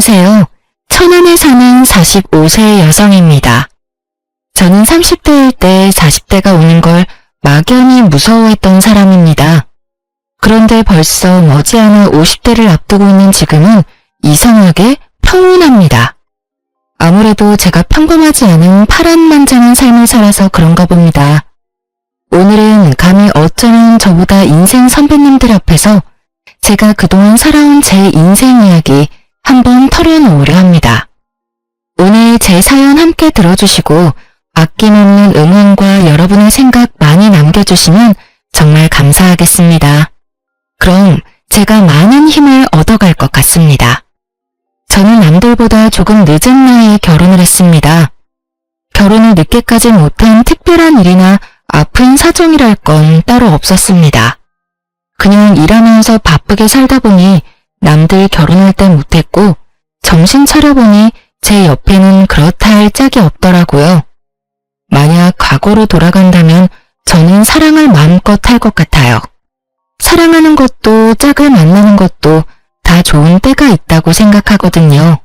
안녕하세요. 천안에 사는 45세 여성입니다. 저는 30대일 때 40대가 오는 걸 막연히 무서워했던 사람입니다. 그런데 벌써 머지않아 50대를 앞두고 있는 지금은 이상하게 평온합니다. 아무래도 제가 평범하지 않은 파란만장한 삶을 살아서 그런가 봅니다. 오늘은 감히 어쩌면 저보다 인생 선배님들 앞에서 제가 그동안 살아온 제 인생 이야기 한번 털어놓으려 합니다. 오늘 제 사연 함께 들어주시고 아낌없는 응원과 여러분의 생각 많이 남겨주시면 정말 감사하겠습니다. 그럼 제가 많은 힘을 얻어갈 것 같습니다. 저는 남들보다 조금 늦은 나이에 결혼을 했습니다. 결혼을 늦게까지 못한 특별한 일이나 아픈 사정이랄 건 따로 없었습니다. 그냥 일하면서 바쁘게 살다 보니 남들 결혼할 때 못했고 정신 차려보니 제 옆에는 그렇다 할 짝이 없더라고요. 만약 과거로 돌아간다면 저는 사랑을 마음껏 할 것 같아요. 사랑하는 것도 짝을 만나는 것도 다 좋은 때가 있다고 생각하거든요.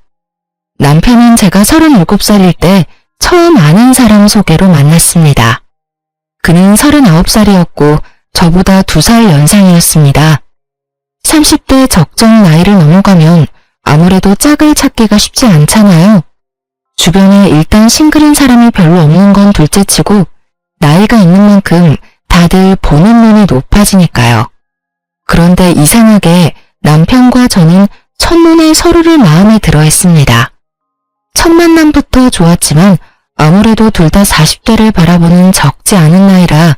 남편은 제가 37살일 때 처음 아는 사람 소개로 만났습니다. 그는 39살이었고 저보다 2살 연상이었습니다. 30대 적정 나이를 넘어가면 아무래도 짝을 찾기가 쉽지 않잖아요. 주변에 일단 싱글인 사람이 별로 없는 건 둘째치고 나이가 있는 만큼 다들 보는 눈이 높아지니까요. 그런데 이상하게 남편과 저는 첫눈에 서로를 마음에 들어 했습니다. 첫 만남부터 좋았지만 아무래도 둘 다 40대를 바라보는 적지 않은 나이라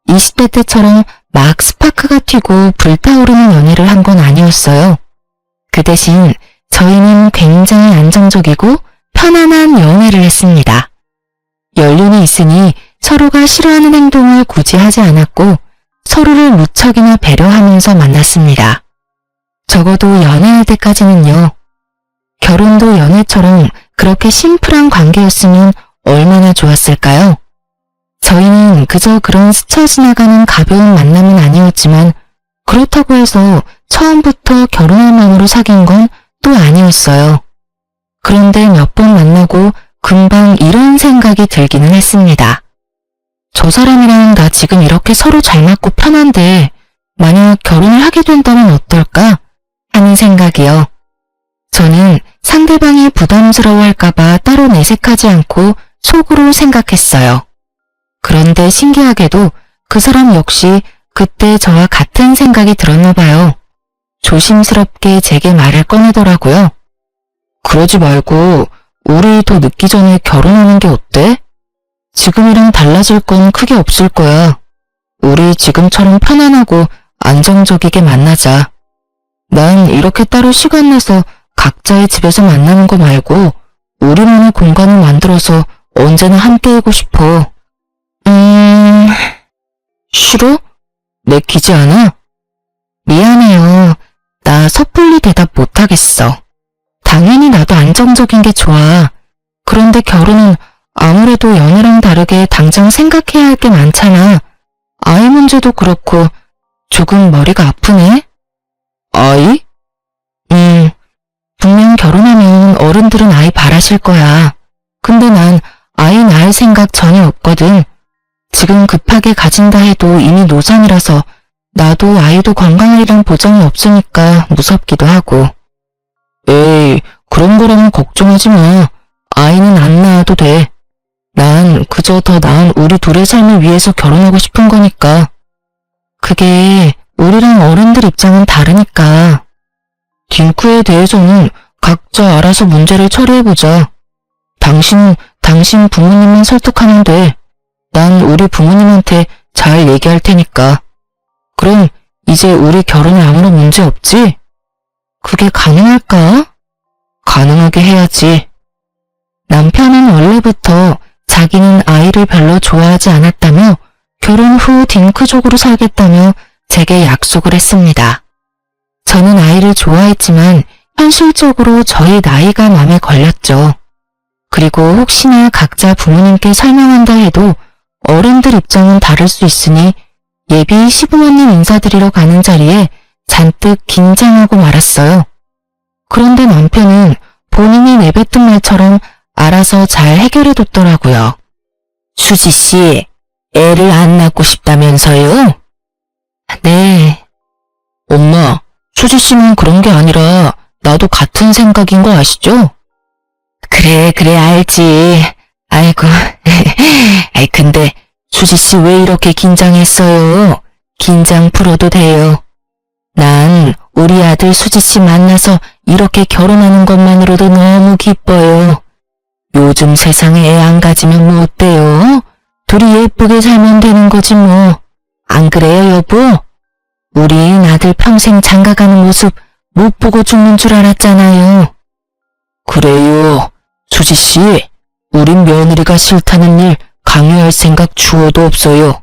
20대 때처럼 막 스파크가 튀고 불타오르는 연애를 한 건 아니었어요. 그 대신 저희는 굉장히 안정적이고 편안한 연애를 했습니다. 연륜이 있으니 서로가 싫어하는 행동을 굳이 하지 않았고 서로를 무척이나 배려하면서 만났습니다. 적어도 연애할 때까지는요. 결혼도 연애처럼 그렇게 심플한 관계였으면 얼마나 좋았을까요? 저희는 그저 그런 스쳐 지나가는 가벼운 만남은 아니었지만 그렇다고 해서 처음부터 결혼할 마음으로 사귄 건 또 아니었어요. 그런데 몇 번 만나고 금방 이런 생각이 들기는 했습니다. 저 사람이랑 나 지금 이렇게 서로 잘 맞고 편한데 만약 결혼을 하게 된다면 어떨까 하는 생각이요. 저는 상대방이 부담스러워할까봐 따로 내색하지 않고 속으로 생각했어요. 그런데 신기하게도 그 사람 역시 그때 저와 같은 생각이 들었나 봐요. 조심스럽게 제게 말을 꺼내더라고요. 그러지 말고 우리 더 늦기 전에 결혼하는 게 어때? 지금이랑 달라질 건 크게 없을 거야. 우리 지금처럼 편안하고 안정적이게 만나자. 난 이렇게 따로 시간 내서 각자의 집에서 만나는 거 말고 우리만의 공간을 만들어서 언제나 함께이고 싶어. 싫어? 내키지 않아? 미안해요. 나 섣불리 대답 못하겠어. 당연히 나도 안정적인 게 좋아. 그런데 결혼은 아무래도 연애랑 다르게 당장 생각해야 할 게 많잖아. 아이 문제도 그렇고 조금 머리가 아프네. 아이? 분명 결혼하면 어른들은 아이 바라실 거야. 근데 난 아이 낳을 생각 전혀 없거든. 지금 급하게 가진다 해도 이미 노산이라서 나도 아이도 건강이랑 보장이 없으니까 무섭기도 하고. 에이, 그런 거라면 걱정하지 마. 아이는 안 낳아도 돼. 난 그저 더 나은 우리 둘의 삶을 위해서 결혼하고 싶은 거니까. 그게 우리랑 어른들 입장은 다르니까. 딩크에 대해서는 각자 알아서 문제를 처리해보자. 당신 부모님만 설득하면 돼. 난 우리 부모님한테 잘 얘기할 테니까. 그럼 이제 우리 결혼에 아무런 문제 없지? 그게 가능할까? 가능하게 해야지. 남편은 원래부터 자기는 아이를 별로 좋아하지 않았다며 결혼 후 딩크족으로 살겠다며 제게 약속을 했습니다. 저는 아이를 좋아했지만 현실적으로 저희 나이가 맘에 걸렸죠. 그리고 혹시나 각자 부모님께 설명한다 해도 어른들 입장은 다를 수 있으니 예비 시부모님 인사드리러 가는 자리에 잔뜩 긴장하고 말았어요. 그런데 남편은 본인이 내뱉은 말처럼 알아서 잘 해결해뒀더라고요. 수지씨, 애를 안 낳고 싶다면서요? 네. 엄마, 수지씨는 그런 게 아니라 나도 같은 생각인 거 아시죠? 그래, 알지. 아이고, 아이 근데 수지씨 왜 이렇게 긴장했어요? 긴장 풀어도 돼요. 난 우리 아들 수지씨 만나서 이렇게 결혼하는 것만으로도 너무 기뻐요. 요즘 세상에 애 안 가지면 뭐 어때요? 둘이 예쁘게 살면 되는 거지 뭐. 안 그래요, 여보? 우린 아들 평생 장가가는 모습 못 보고 죽는 줄 알았잖아요. 그래요. 수지씨, 우린 며느리가 싫다는 일 강요할 생각 추워도 없어요.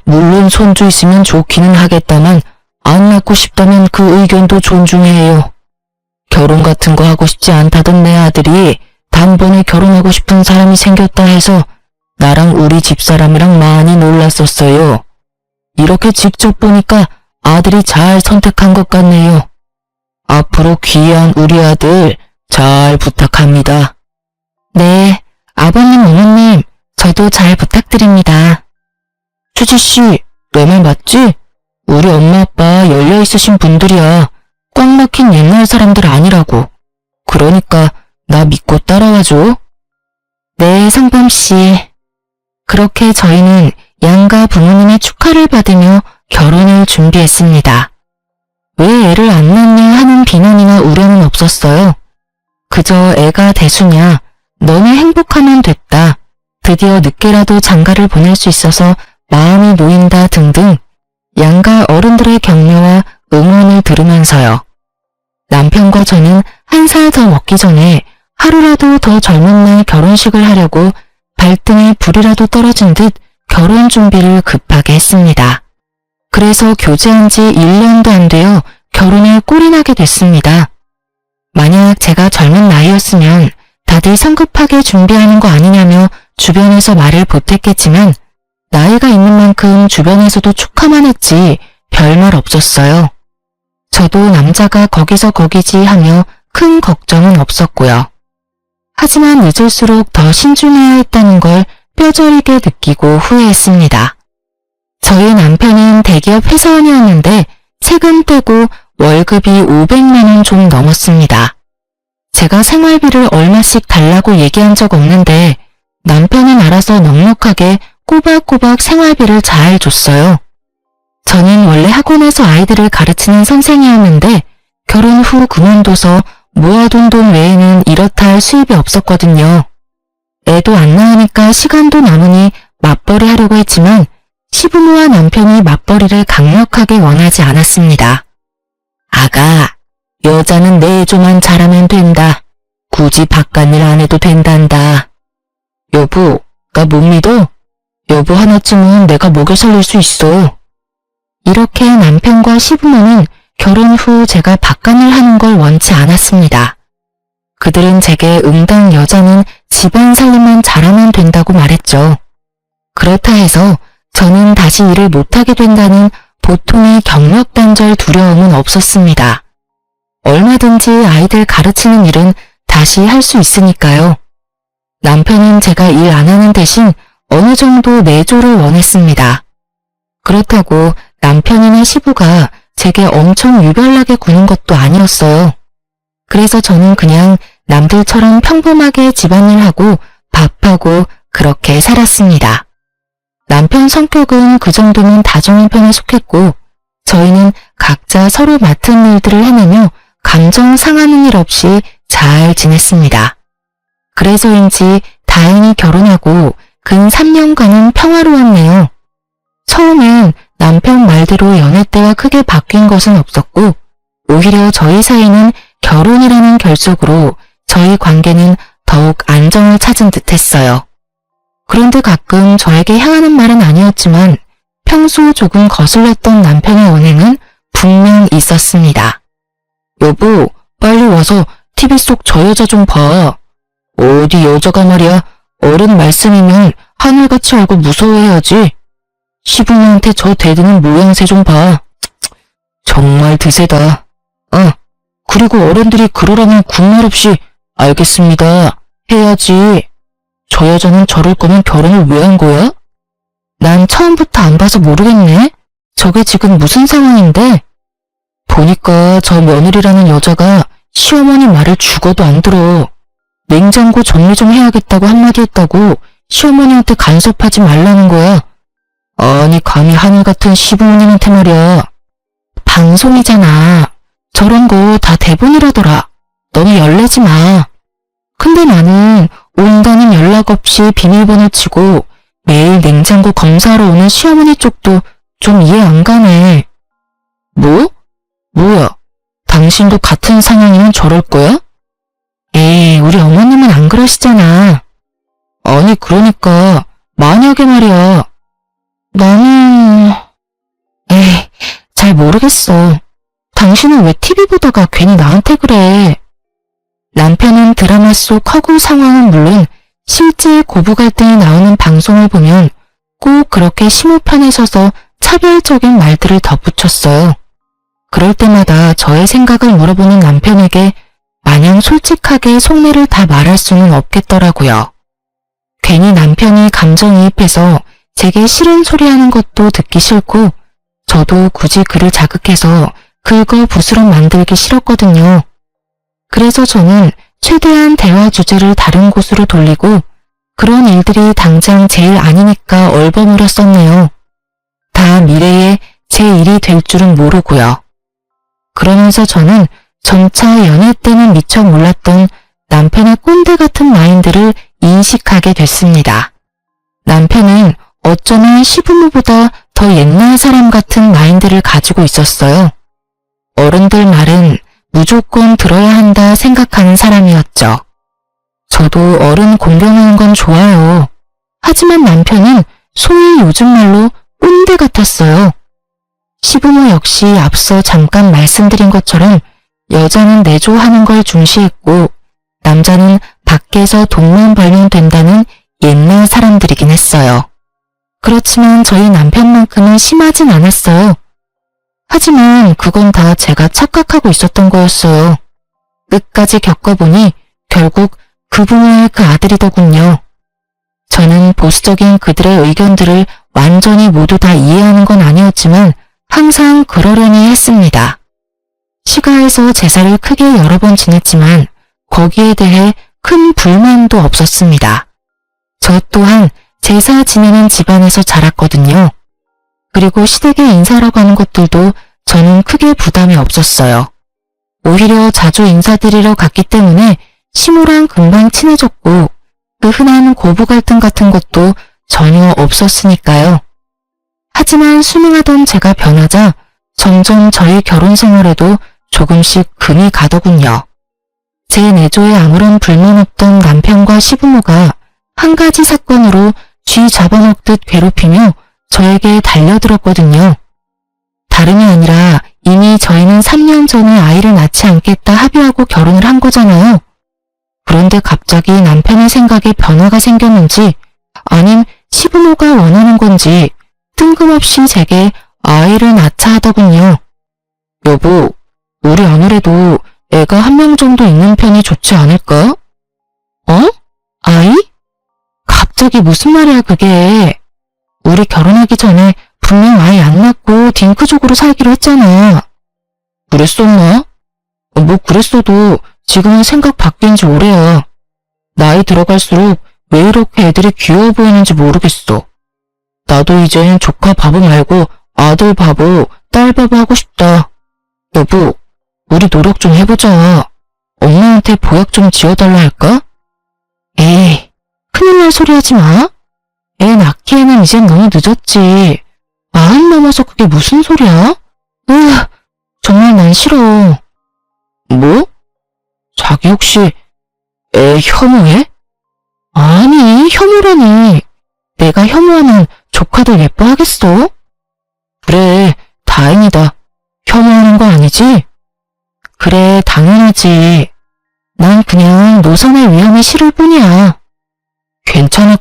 물론 손주 있으면 좋기는 하겠다만 안 낳고 싶다면 그 의견도 존중해요. 결혼 같은 거 하고 싶지 않다던 내 아들이 단번에 결혼하고 싶은 사람이 생겼다 해서 나랑 우리 집사람이랑 많이 놀랐었어요. 이렇게 직접 보니까 아들이 잘 선택한 것 같네요. 앞으로 귀한 우리 아들 잘 부탁합니다. 네, 아버님, 어머님, 저도 잘 부탁드립니다. 수지씨, 내 말 맞지? 우리 엄마 아빠 열려있으신 분들이야. 꽉 막힌 옛날 사람들 아니라고. 그러니까 나 믿고 따라와줘. 네, 성범씨. 그렇게 저희는 양가 부모님의 축하를 받으며 결혼을 준비했습니다. 왜 애를 안 낳냐 하는 비난이나 우려는 없었어요. 그저 애가 대수냐, 너무 행복하면 됐다, 드디어 늦게라도 장가를 보낼 수 있어서 마음이 놓인다 등등 양가 어른들의 격려와 응원을 들으면서요. 남편과 저는 한 살 더 먹기 전에 하루라도 더 젊은 날 결혼식을 하려고 발등에 불이라도 떨어진 듯 결혼 준비를 급하게 했습니다. 그래서 교제한 지 1년도 안 되어 결혼에 꼴이 나게 됐습니다. 만약 제가 젊은 나이였으면 다들 성급하게 준비하는 거 아니냐며 주변에서 말을 보탰겠지만 나이가 있는 만큼 주변에서도 축하만 했지 별말 없었어요. 저도 남자가 거기서 거기지 하며 큰 걱정은 없었고요. 하지만 늦을수록 더 신중해야 했다는 걸 뼈저리게 느끼고 후회했습니다. 저희 남편은 대기업 회사원이었는데 세금 떼고 월급이 500만 원 좀 넘었습니다. 제가 생활비를 얼마씩 달라고 얘기한 적 없는데 남편은 알아서 넉넉하게 꼬박꼬박 생활비를 잘 줬어요. 저는 원래 학원에서 아이들을 가르치는 선생이었는데 결혼 후 그만둬서 모아둔 돈 외에는 이렇다 할 수입이 없었거든요. 애도 안 낳으니까 시간도 남으니 맞벌이 하려고 했지만 시부모와 남편이 맞벌이를 강력하게 원하지 않았습니다. 아가, 여자는 내조만 잘하면 된다. 굳이 바깥일 안 해도 된단다. 여보, 나 못 믿어? 여보 하나쯤은 내가 먹여 살릴 수 있어. 이렇게 남편과 시부모는 결혼 후 제가 바깥일 하는 걸 원치 않았습니다. 그들은 제게 응당 여자는 집안 살림만 잘하면 된다고 말했죠. 그렇다 해서 저는 다시 일을 못하게 된다는 보통의 경력단절 두려움은 없었습니다. 얼마든지 아이들 가르치는 일은 다시 할 수 있으니까요. 남편은 제가 일 안 하는 대신 어느 정도 내조를 원했습니다. 그렇다고 남편이나 시부가 제게 엄청 유별나게 구는 것도 아니었어요. 그래서 저는 그냥 남들처럼 평범하게 집안일하고 밥하고 그렇게 살았습니다. 남편 성격은 그 정도면 다정한 편에 속했고 저희는 각자 서로 맡은 일들을 해내며 감정 상하는 일 없이 잘 지냈습니다. 그래서인지 다행히 결혼하고 근 3년간은 평화로웠네요. 처음엔 남편 말대로 연애 때와 크게 바뀐 것은 없었고 오히려 저희 사이는 결혼이라는 결속으로 저희 관계는 더욱 안정을 찾은 듯 했어요. 그런데 가끔 저에게 향하는 말은 아니었지만 평소 조금 거슬렸던 남편의 언행은 분명 있었습니다. 여보, 빨리 와서 TV 속 저 여자 좀 봐. 어디 여자가 말이야. 어른 말씀이면 하늘같이 알고 무서워해야지. 시부모한테 저 대드는 모양새 좀 봐. 정말 드세다. 그리고 어른들이 그러라면 군말 없이 알겠습니다. 해야지. 저 여자는 저럴 거면 결혼을 왜 한 거야? 난 처음부터 안 봐서 모르겠네. 저게 지금 무슨 상황인데? 보니까 저 며느리라는 여자가 시어머니 말을 죽어도 안 들어. 냉장고 정리 좀 해야겠다고 한마디 했다고 시어머니한테 간섭하지 말라는 거야. 아니 감히 하늘 같은 시부모님한테 말이야. 방송이잖아. 저런 거 다 대본이라더라. 너무 열내지 마. 근데 나는 온다는 연락 없이 비밀번호 치고 매일 냉장고 검사하러 오는 시어머니 쪽도 좀 이해 안 가네. 뭐? 뭐야? 당신도 같은 상황이면 저럴 거야? 에이, 우리 어머님은 안 그러시잖아. 아니, 그러니까 만약에 말이야. 나는... 에이, 잘 모르겠어. 당신은 왜 TV 보다가 괜히 나한테 그래? 남편은 드라마 속 허구 상황은 물론 실제 고부 갈등이 나오는 방송을 보면 꼭 그렇게 시무편에 서서 차별적인 말들을 덧붙였어요. 그럴 때마다 저의 생각을 물어보는 남편에게 마냥 솔직하게 속내를 다 말할 수는 없겠더라고요. 괜히 남편이 감정이입해서 제게 싫은 소리 하는 것도 듣기 싫고 저도 굳이 그를 자극해서 긁어부스럼 만들기 싫었거든요. 그래서 저는 최대한 대화 주제를 다른 곳으로 돌리고 그런 일들이 당장 제 일 아니니까 얼버무렸었네요. 다 미래에 제 일이 될 줄은 모르고요. 그러면서 저는 점차 연애 때는 미처 몰랐던 남편의 꼰대 같은 마인드를 인식하게 됐습니다. 남편은 어쩌면 시부모보다 더 옛날 사람 같은 마인드를 가지고 있었어요. 어른들 말은 무조건 들어야 한다 생각하는 사람이었죠. 저도 어른 공경하는 건 좋아요. 하지만 남편은 소위 요즘 말로 꼰대 같았어요. 시부모 역시 앞서 잠깐 말씀드린 것처럼 여자는 내조하는 걸 중시했고 남자는 밖에서 돈만 벌면 된다는 옛날 사람들이긴 했어요. 그렇지만 저희 남편만큼은 심하진 않았어요. 하지만 그건 다 제가 착각하고 있었던 거였어요. 끝까지 겪어보니 결국 그 부모의 그 아들이더군요. 저는 보수적인 그들의 의견들을 완전히 모두 다 이해하는 건 아니었지만 항상 그러려니 했습니다. 시가에서 제사를 크게 여러 번 지냈지만 거기에 대해 큰 불만도 없었습니다. 저 또한 제사 지내는 집안에서 자랐거든요. 그리고 시댁에 인사하러 가는 것들도 저는 크게 부담이 없었어요. 오히려 자주 인사드리러 갔기 때문에 시모랑 금방 친해졌고 그 흔한 고부 갈등 같은 것도 전혀 없었으니까요. 하지만 순응하던 제가 변하자 점점 저희 결혼 생활에도 조금씩 금이 가더군요. 제 내조에 아무런 불만 없던 남편과 시부모가 한 가지 사건으로 쥐 잡아먹듯 괴롭히며 저에게 달려들었거든요. 다름이 아니라 이미 저희는 3년 전에 아이를 낳지 않겠다 합의하고 결혼을 한 거잖아요. 그런데 갑자기 남편의 생각에 변화가 생겼는지 아님 시부모가 원하는 건지 뜬금없이 제게 아이를 낳자 하더군요. 여보, 우리 아무래도 애가 한 명 정도 있는 편이 좋지 않을까? 어? 아이? 갑자기 무슨 말이야 그게. 우리 결혼하기 전에 분명 아이 안 낳고 딩크족으로 살기로 했잖아. 그랬었나? 뭐 그랬어도 지금은 생각 바뀐 지 오래야. 나이 들어갈수록 왜 이렇게 애들이 귀여워 보이는지 모르겠어. 나도 이젠 조카 바보 말고 아들 바보, 딸 바보 하고 싶다. 여보, 우리 노력 좀 해보자. 엄마한테 보약 좀 지어달라 할까? 에이, 큰일 날 소리 하지 마. 애 낳기에는 이젠 너무 늦었지. 40 넘어서 그게 무슨 소리야? 정말 난 싫어. 뭐? 자기 혹시 애 혐오해? 아니, 혐오라니. 내가 혐오하면 조카들 예뻐하겠어? 그래, 다행이다. 혐오하는 거 아니지? 그래, 당연하지. 난 그냥 노선의 위험이 싫을 뿐이야. 괜찮아.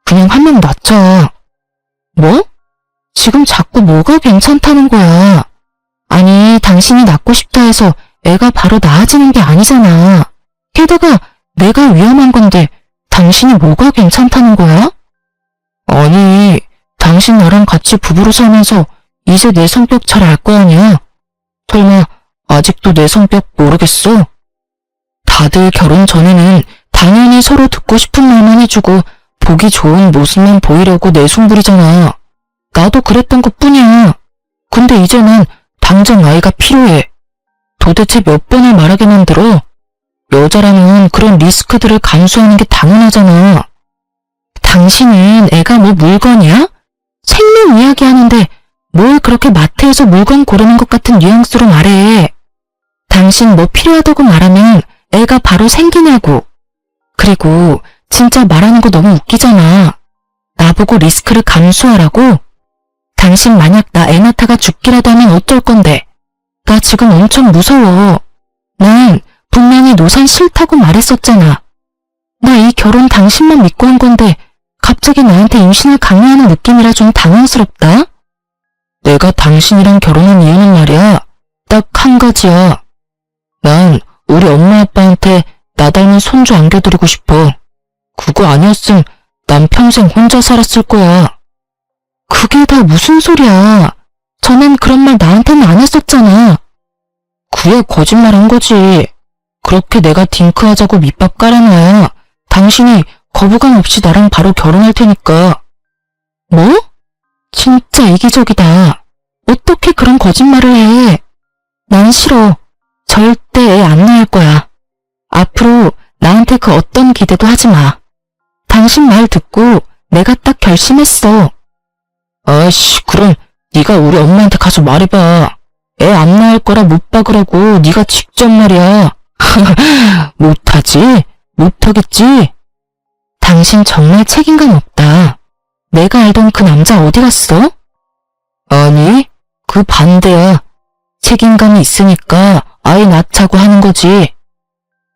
그냥 한 명 낳자. 뭐? 지금 자꾸 뭐가 괜찮다는 거야? 아니, 당신이 낳고 싶다 해서 애가 바로 나아지는 게 아니잖아. 걔도 게다가 내가 위험한 건데 당신이 뭐가 괜찮다는 거야? 아니, 당신 나랑 같이 부부로 살면서 이제 내 성격 잘 알 거 아니야? 설마 아직도 내 성격 모르겠어? 다들 결혼 전에는 당연히 서로 듣고 싶은 말만 해주고 보기 좋은 모습만 보이려고 내숭부리잖아. 나도 그랬던 것뿐이야. 근데 이제는 당장 아이가 필요해. 도대체 몇 번을 말하게 만들어? 여자라면 그런 리스크들을 감수하는 게 당연하잖아. 당신은 애가 뭐 물건이야? 생명 이야기하는데 뭘 그렇게 마트에서 물건 고르는 것 같은 뉘앙스로 말해. 당신 뭐 필요하다고 말하면 애가 바로 생기냐고. 그리고 진짜 말하는 거 너무 웃기잖아. 나보고 리스크를 감수하라고? 당신 만약 나 애 낳다가 죽기라도 하면 어쩔 건데. 나 지금 엄청 무서워. 난 분명히 노산 싫다고 말했었잖아. 나 이 결혼 당신만 믿고 한 건데 갑자기 나한테 임신을 강요하는 느낌이라 좀 당황스럽다. 내가 당신이랑 결혼한 이유는 말이야. 딱 한 가지야. 난 우리 엄마 아빠한테 나 닮은 손주 안겨드리고 싶어. 그거 아니었음 난 평생 혼자 살았을 거야. 그게 다 무슨 소리야. 전엔 그런 말 나한테는 안 했었잖아. 그야 거짓말한 거지. 그렇게 내가 딩크하자고 밑밥 깔아놔야 당신이 거부감 없이 나랑 바로 결혼할 테니까. 뭐? 진짜 이기적이다. 어떻게 그런 거짓말을 해. 난 싫어. 절대 애 안 낳을 거야. 앞으로 나한테 그 어떤 기대도 하지 마. 당신 말 듣고 내가 딱 결심했어. 아이씨, 그럼 네가 우리 엄마한테 가서 말해봐. 애 안 낳을 거라 못 박으라고 네가 직접 말이야. 못하지? 못하겠지? 당신 정말 책임감 없다. 내가 알던 그 남자 어디 갔어? 아니, 그 반대야. 책임감이 있으니까 아이 낳자고 하는 거지.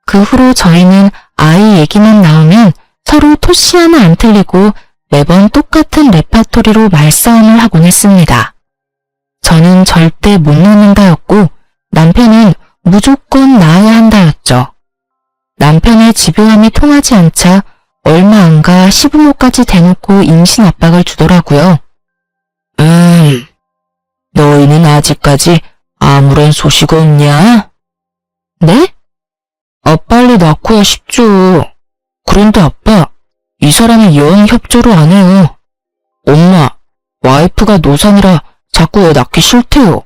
그 후로 저희는 아이 얘기만 나오면 서로 토시 하나 안 틀리고 매번 똑같은 레파토리로 말싸움을 하곤 했습니다. 저는 절대 못 낳는다였고 남편은 무조건 낳아야 한다였죠. 남편의 집요함이 통하지 않자 얼마 안 가 시부모까지 대놓고 임신 압박을 주더라고요. 너희는 아직까지 아무런 소식 없냐? 네? 빨리 낳고야 싶죠. 그런데 아빠, 이 사람이 영 협조를 안 해요. 엄마, 와이프가 노산이라 자꾸 애 낳기 싫대요.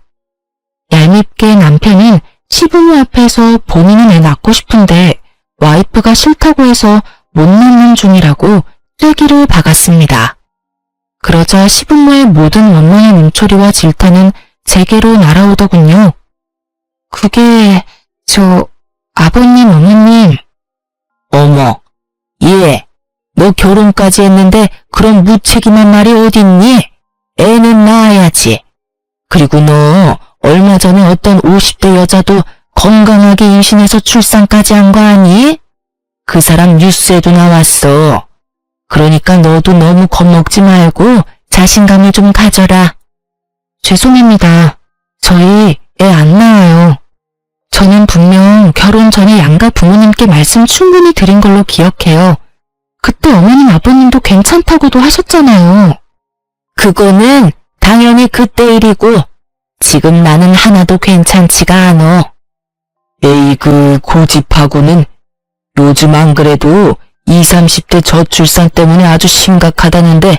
얄밉게 남편은 시부모 앞에서 본인은 애 낳고 싶은데 와이프가 싫다고 해서 못 낳는 중이라고 쐐기를 박았습니다. 그러자 시부모의 모든 원망의 눈초리와 질타는 제게로 날아오더군요. 그게 아버님, 어머님. 어머, 얘, 너 결혼까지 했는데 그런 무책임한 말이 어딨니? 애는 낳아야지. 그리고 너 얼마 전에 어떤 50대 여자도 건강하게 임신해서 출산까지 한 거 아니? 그 사람 뉴스에도 나왔어. 그러니까 너도 너무 겁먹지 말고 자신감을 좀 가져라. 죄송합니다. 저희 애 안 낳아요. 저는 분명 결혼 전에 양가 부모님께 말씀 충분히 드린 걸로 기억해요. 그때 어머님 아버님도 괜찮다고도 하셨잖아요. 그거는 당연히 그때 일이고 지금 나는 하나도 괜찮지가 않어. 에이그 고집하고는 요즘 안 그래도 20, 30대 저출산 때문에 아주 심각하다는데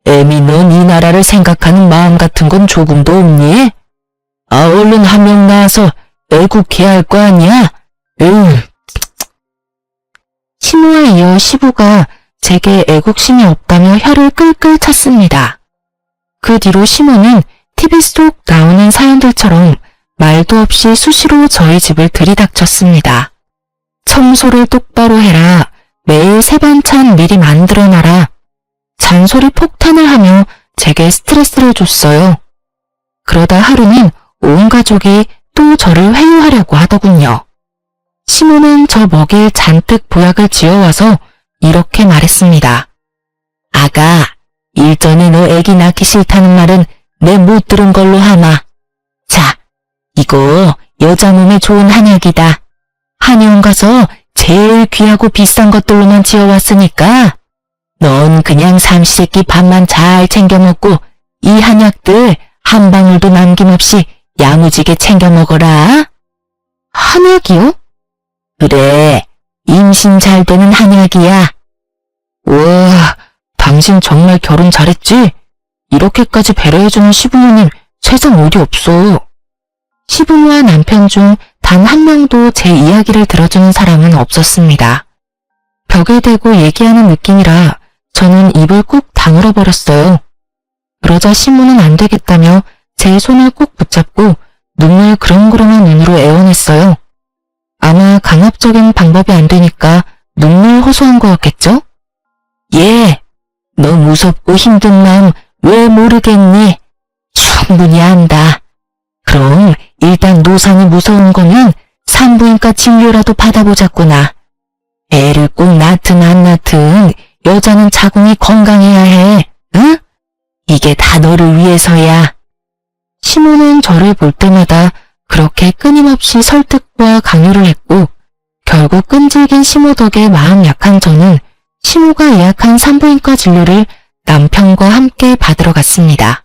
애미 넌 이 나라를 생각하는 마음 같은 건 조금도 없니? 얼른 한 명 낳아서 애국해야 할 거 아니야? 시모와 이어 시부가 제게 애국심이 없다며 혀를 끌끌 찼습니다. 그 뒤로 시모는 TV 속 나오는 사연들처럼 말도 없이 수시로 저희 집을 들이닥쳤습니다. 청소를 똑바로 해라. 매일 새 반찬 미리 만들어놔라. 잔소리 폭탄을 하며 제게 스트레스를 줬어요. 그러다 하루는 온 가족이 또 저를 회유하려고 하더군요. 시모는 저 먹일 잔뜩 보약을 지어와서 이렇게 말했습니다. 아가, 일전에 너 애기 낳기 싫다는 말은 내 못 들은 걸로 하마. 자, 이거 여자 몸에 좋은 한약이다. 한의원 가서 제일 귀하고 비싼 것들로만 지어왔으니까 넌 그냥 삼시세끼 밥만 잘 챙겨 먹고 이 한약들 한 방울도 남김없이 야무지게 챙겨 먹어라. 한약이요? 그래, 임신 잘 되는 한약이야. 우와, 당신 정말 결혼 잘했지? 이렇게까지 배려해주는 시부모님 세상 어디 없어. 시부모와 남편 중 단 한 명도 제 이야기를 들어주는 사람은 없었습니다. 벽에 대고 얘기하는 느낌이라 저는 입을 꾹 다물어 버렸어요. 그러자 시모는 안 되겠다며 제 손을 꼭 붙잡고 눈물 그렁그렁한 눈으로 애원했어요. 아마 강압적인 방법이 안 되니까 눈물 호소한 거였겠죠? 예, 너 무섭고 힘든 마음 왜 모르겠니? 충분히 안다. 그럼 일단 노산이 무서운 거면 산부인과 진료라도 받아보자꾸나. 애를 꼭 낳든 안 낳든 여자는 자궁이 건강해야 해. 응? 이게 다 너를 위해서야. 시모는 저를 볼 때마다 그렇게 끊임없이 설득과 강요를 했고 결국 끈질긴 시모 덕에 마음 약한 저는 시모가 예약한 산부인과 진료를 남편과 함께 받으러 갔습니다.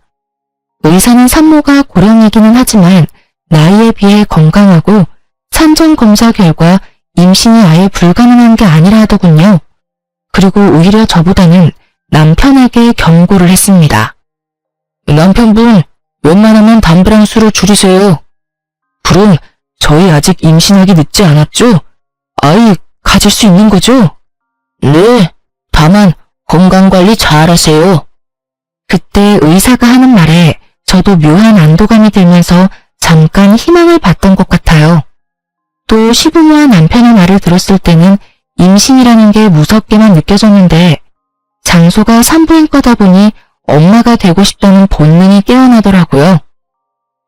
의사는 산모가 고령이기는 하지만 나이에 비해 건강하고 산전 검사 결과 임신이 아예 불가능한 게 아니라 하더군요. 그리고 오히려 저보다는 남편에게 경고를 했습니다. 남편분, 웬만하면 담배랑 술을 줄이세요. 그럼 저희 아직 임신하기 늦지 않았죠? 아이 가질 수 있는 거죠? 네, 다만 건강관리 잘 하세요. 그때 의사가 하는 말에 저도 묘한 안도감이 들면서 잠깐 희망을 봤던 것 같아요. 또 시부모와 남편의 말을 들었을 때는 임신이라는 게 무섭게만 느껴졌는데 장소가 산부인과다 보니 엄마가 되고 싶다는 본능이 깨어나더라고요.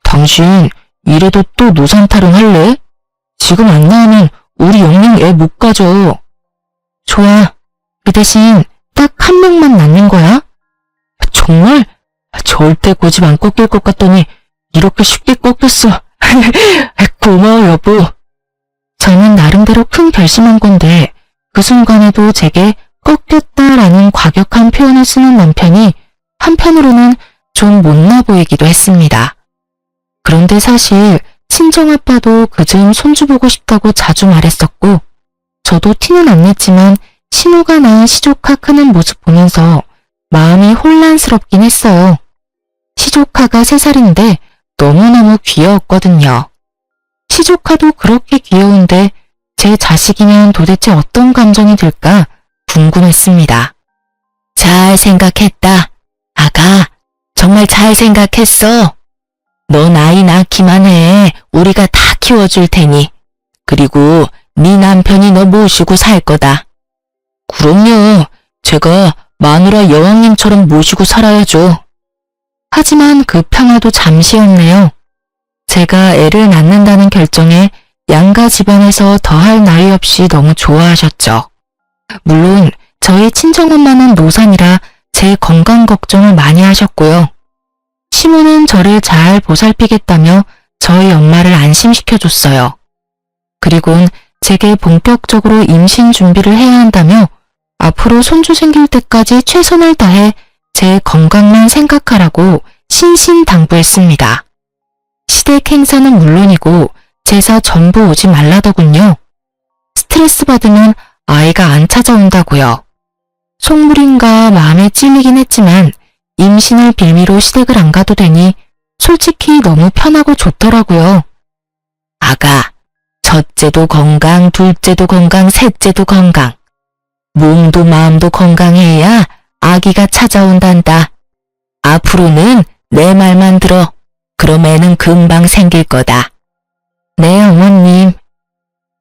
당신 이래도 또 노산 타령할래? 지금 안 나오면 우리 영영 애 못 가져. 좋아. 그 대신 딱 한 명만 낳는 거야? 정말? 절대 고집 안 꺾일 것 같더니 이렇게 쉽게 꺾였어. 고마워 여보. 저는 나름대로 큰 결심한 건데 그 순간에도 제게 꺾였다라는 과격한 표현을 쓰는 남편이 한편으로는 좀 못나 보이기도 했습니다. 그런데 사실 친정아빠도 그즘 손주 보고 싶다고 자주 말했었고 저도 티는 안 냈지만 신우가 낳은 시조카 크는 모습 보면서 마음이 혼란스럽긴 했어요. 시조카가 3살인데 너무너무 귀여웠거든요. 시조카도 그렇게 귀여운데 제 자식이면 도대체 어떤 감정이 들까 궁금했습니다. 잘 생각했다. 아가, 정말 잘 생각했어. 넌 아이 낳기만 해. 우리가 다 키워줄 테니. 그리고 네 남편이 너 모시고 살 거다. 그럼요. 제가 마누라 여왕님처럼 모시고 살아야죠. 하지만 그 평화도 잠시였네요. 제가 애를 낳는다는 결정에 양가 집안에서 더할 나위 없이 너무 좋아하셨죠. 물론 저희 친정엄마는 노산이라 제 건강 걱정을 많이 하셨고요. 시모는 저를 잘 보살피겠다며 저희 엄마를 안심시켜줬어요. 그리곤 제게 본격적으로 임신 준비를 해야 한다며 앞으로 손주 생길 때까지 최선을 다해 제 건강만 생각하라고 신신당부했습니다. 시댁 행사는 물론이고 제사 전부 오지 말라더군요. 스트레스 받으면 아이가 안 찾아온다고요. 속물인가 마음에 찔리긴 했지만 임신을 빌미로 시댁을 안 가도 되니 솔직히 너무 편하고 좋더라고요. 아가, 첫째도 건강, 둘째도 건강, 셋째도 건강. 몸도 마음도 건강해야 아기가 찾아온단다. 앞으로는 내 말만 들어. 그럼 애는 금방 생길 거다. 네, 어머님.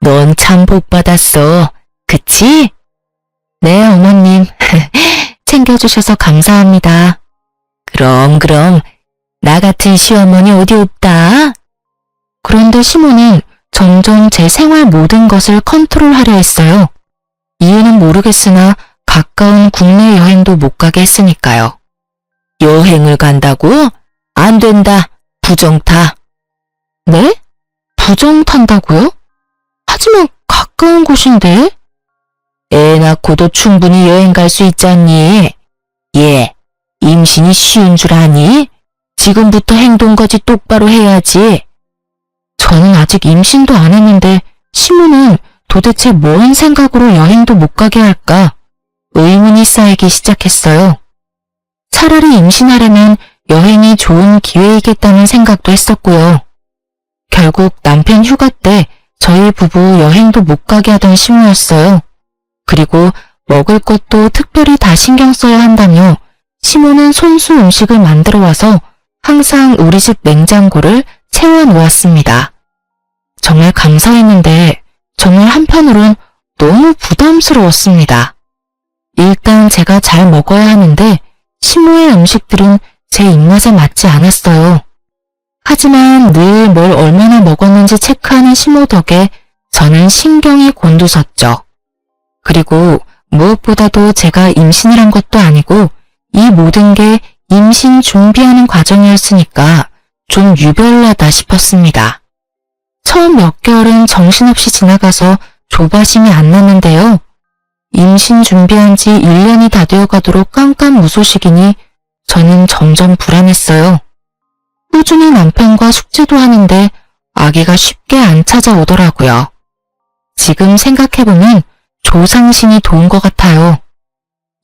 넌 참 복 받았어. 그치? 네, 어머님. 챙겨주셔서 감사합니다. 그럼 나 같은 시어머니 어디 없다. 그런데 시모는 점점 제 생활 모든 것을 컨트롤하려 했어요. 이유는 모르겠으나 가까운 국내 여행도 못 가게 했으니까요. 여행을 간다고? 안 된다. 부정 타. 네? 부정 탄다고요? 하지만 가까운 곳인데? 애 낳고도 충분히 여행 갈 수 있잖니. 얘, 임신이 쉬운 줄 아니? 지금부터 행동거지 똑바로 해야지. 저는 아직 임신도 안 했는데 시모는 도대체 뭔 생각으로 여행도 못 가게 할까? 의문이 쌓이기 시작했어요. 차라리 임신하려면 여행이 좋은 기회이겠다는 생각도 했었고요. 결국 남편 휴가 때 저희 부부 여행도 못 가게 하던 시모였어요. 그리고 먹을 것도 특별히 다 신경 써야 한다며 시모는 손수 음식을 만들어 와서 항상 우리 집 냉장고를 채워 놓았습니다. 정말 감사했는데 정말 한편으론 너무 부담스러웠습니다. 일단 제가 잘 먹어야 하는데 시모의 음식들은 제 입맛에 맞지 않았어요. 하지만 늘 뭘 얼마나 먹었는지 체크하는 시모 덕에 저는 신경이 곤두섰죠. 그리고 무엇보다도 제가 임신을 한 것도 아니고 이 모든 게 임신 준비하는 과정이었으니까 좀 유별나다 싶었습니다. 처음 몇 개월은 정신없이 지나가서 조바심이 안 났는데요. 임신 준비한 지 1년이 다 되어가도록 깜깜무소식이니 저는 점점 불안했어요. 꾸준히 남편과 숙제도 하는데 아기가 쉽게 안 찾아오더라고요. 지금 생각해보면 조상신이 도운 것 같아요.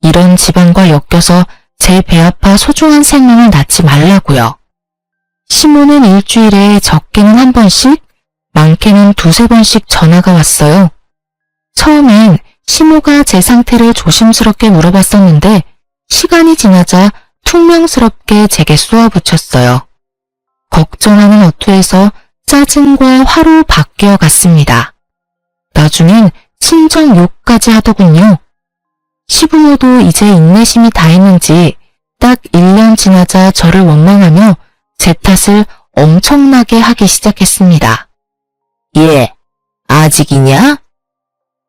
이런 집안과 엮여서 제 배 아파 소중한 생명을 낳지 말라고요. 시모는 일주일에 적게는 한 번씩, 많게는 두세 번씩 전화가 왔어요. 처음엔 시모가 제 상태를 조심스럽게 물어봤었는데 시간이 지나자 퉁명스럽게 제게 쏘아붙였어요. 걱정하는 어투에서 짜증과 화로 바뀌어 갔습니다. 나중엔 친정 욕까지 하더군요. 시부모도 이제 인내심이 다했는지 딱 1년 지나자 저를 원망하며 제 탓을 엄청나게 하기 시작했습니다. 얘, 아직이냐?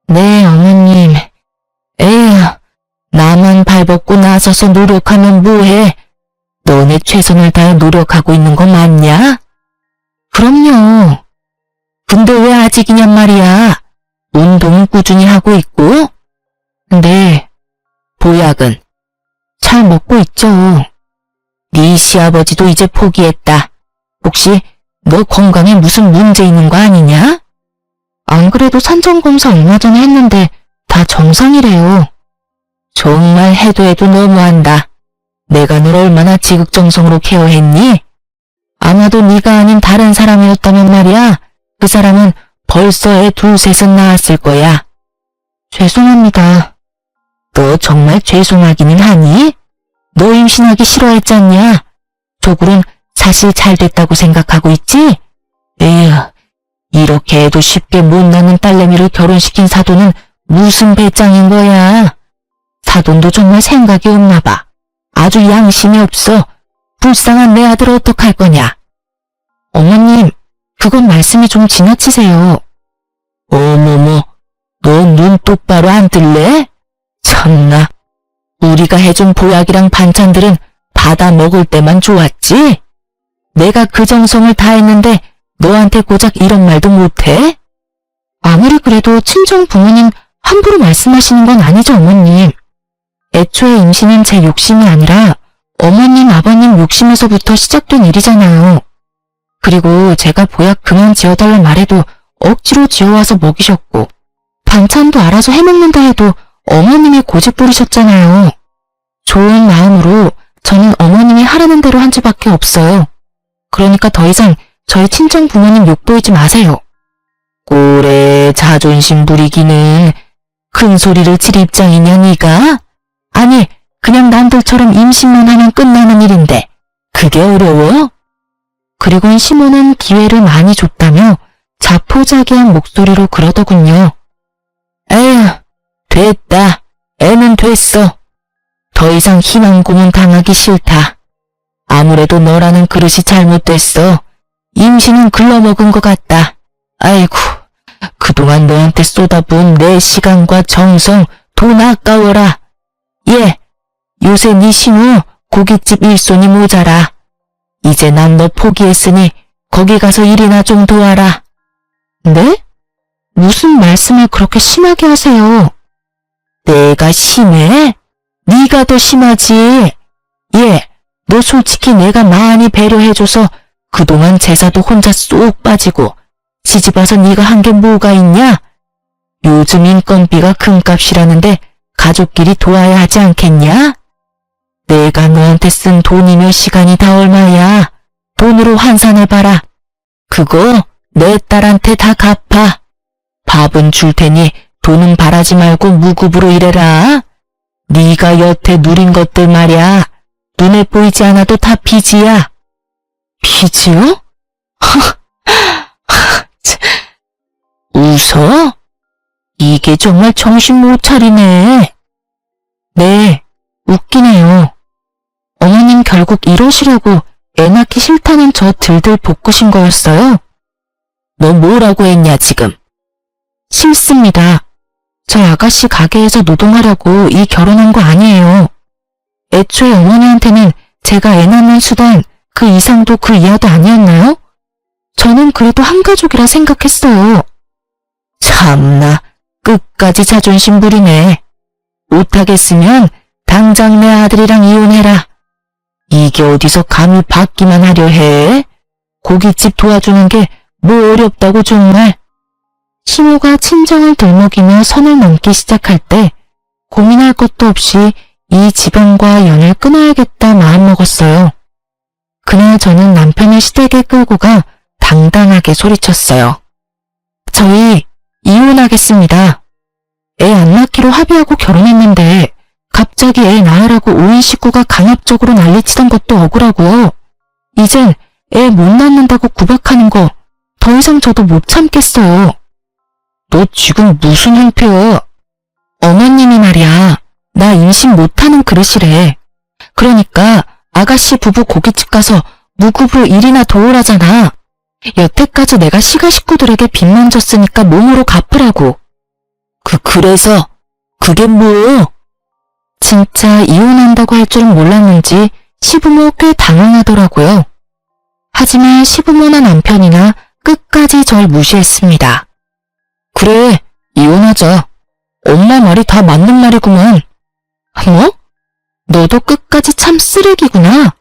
네, 어머님. 에휴, 나만 발벗고 나서서 노력하면 뭐해? 너네 최선을 다해 노력하고 있는 거 맞냐? 그럼요. 근데 왜 아직이냔 말이야? 운동은 꾸준히 하고 있고? 네. 보약은? 잘 먹고 있죠. 네 시아버지도 이제 포기했다. 혹시 너 건강에 무슨 문제 있는 거 아니냐? 안 그래도 산전검사 얼마 전에 했는데 다 정상이래요. 정말 해도 너무한다. 내가 널 얼마나 지극정성으로 케어했니? 아마도 네가 아닌 다른 사람이었다면 말이야. 그 사람은 벌써 애 둘셋은 낳았을 거야. 죄송합니다. 너 정말 죄송하기는 하니? 너 임신하기 싫어했잖냐? 조굴은 사실 잘 됐다고 생각하고 있지? 에휴, 이렇게 해도 쉽게 못 낳는 딸내미를 결혼시킨 사돈은 무슨 배짱인 거야? 사돈도 정말 생각이 없나 봐. 아주 양심이 없어. 불쌍한 내 아들 어떡할 거냐? 어머님, 그건 말씀이 좀 지나치세요. 어머머, 너 눈 똑바로 안 뜰래? 참나, 우리가 해준 보약이랑 반찬들은 받아 먹을 때만 좋았지? 내가 그 정성을 다했는데 너한테 고작 이런 말도 못해? 아무리 그래도 친정 부모님 함부로 말씀하시는 건 아니죠, 어머님. 애초에 임신은 제 욕심이 아니라 어머님, 아버님 욕심에서부터 시작된 일이잖아요. 그리고 제가 보약 그만 지어달라 말해도 억지로 지어와서 먹이셨고 반찬도 알아서 해먹는다 해도 어머님이 고집 부리셨잖아요. 좋은 마음으로 저는 어머님이 하라는 대로 한 수밖에 없어요. 그러니까 더 이상 저희 친정 부모님 욕보이지 마세요. 꼴에 자존심 부리기는 큰 소리를 칠 입장이냐 네가? 아니, 그냥 남들처럼 임신만 하면 끝나는 일인데 그게 어려워? 그리고는 시모는 기회를 많이 줬다며 자포자기한 목소리로 그러더군요. 에휴, 됐다. 애는 됐어. 더 이상 희망 고문 당하기 싫다. 아무래도 너라는 그릇이 잘못됐어. 임신은 글러먹은 것 같다. 아이고, 그동안 너한테 쏟아부은 내 시간과 정성, 돈 아까워라. 예, 요새 네 신우 고깃집 일손이 모자라. 이제 난 너 포기했으니 거기 가서 일이나 좀 도와라. 네? 무슨 말씀을 그렇게 심하게 하세요? 내가 심해? 네가 더 심하지. 얘, 너 솔직히 내가 많이 배려해줘서 그동안 제사도 혼자 쏙 빠지고 시집와서 네가 한 게 뭐가 있냐? 요즘 인건비가 금값이라는데 가족끼리 도와야 하지 않겠냐? 내가 너한테 쓴 돈이며 시간이 다 얼마야? 돈으로 환산해봐라. 그거 내 딸한테 다 갚아. 밥은 줄 테니 돈은 바라지 말고 무급으로 일해라. 네가 여태 누린 것들 말야. 눈에 보이지 않아도 다 빚이야. 빚이요? 웃어? 이게 정말 정신 못 차리네. 네, 웃기네요. 어머님 결국 이러시려고 애 낳기 싫다는 저 들들 볶으신 거였어요? 너 뭐라고 했냐 지금? 싫습니다. 저 아가씨 가게에서 노동하려고 이 결혼한 거 아니에요. 애초에 어머니한테는 제가 애 낳는 수단 그 이상도 그 이하도 아니었나요? 저는 그래도 한 가족이라 생각했어요. 참나, 끝까지 자존심 부리네. 못하겠으면 당장 내 아들이랑 이혼해라. 이게 어디서 감히 받기만 하려 해? 고깃집 도와주는 게 뭐 어렵다고 정말. 시모가 친정을 들먹이며 선을 넘기 시작할 때 고민할 것도 없이 이 지병과 연을 끊어야겠다 마음먹었어요. 그날 저는 남편을 시댁에 끌고 가 당당하게 소리쳤어요. 저희 이혼하겠습니다. 애 안 낳기로 합의하고 결혼했는데 갑자기 애 낳으라고 오인 식구가 강압적으로 난리치던 것도 억울하고 이젠 애 못 낳는다고 구박하는 거 더 이상 저도 못 참겠어요. 너 지금 무슨 형태야? 어머님이 말이야. 나 임신 못하는 그릇이래. 그러니까 아가씨 부부 고깃집 가서 무급으로 일이나 도우라잖아. 여태까지 내가 시가 식구들에게 빚만 졌으니까 몸으로 갚으라고. 그래서 그게 뭐? 진짜 이혼한다고 할 줄은 몰랐는지 시부모 꽤 당황하더라고요. 하지만 시부모나 남편이나 끝까지 절 무시했습니다. 그래, 이혼하자. 엄마 말이 다 맞는 말이구만. 뭐? 너도 끝까지 참 쓰레기구나.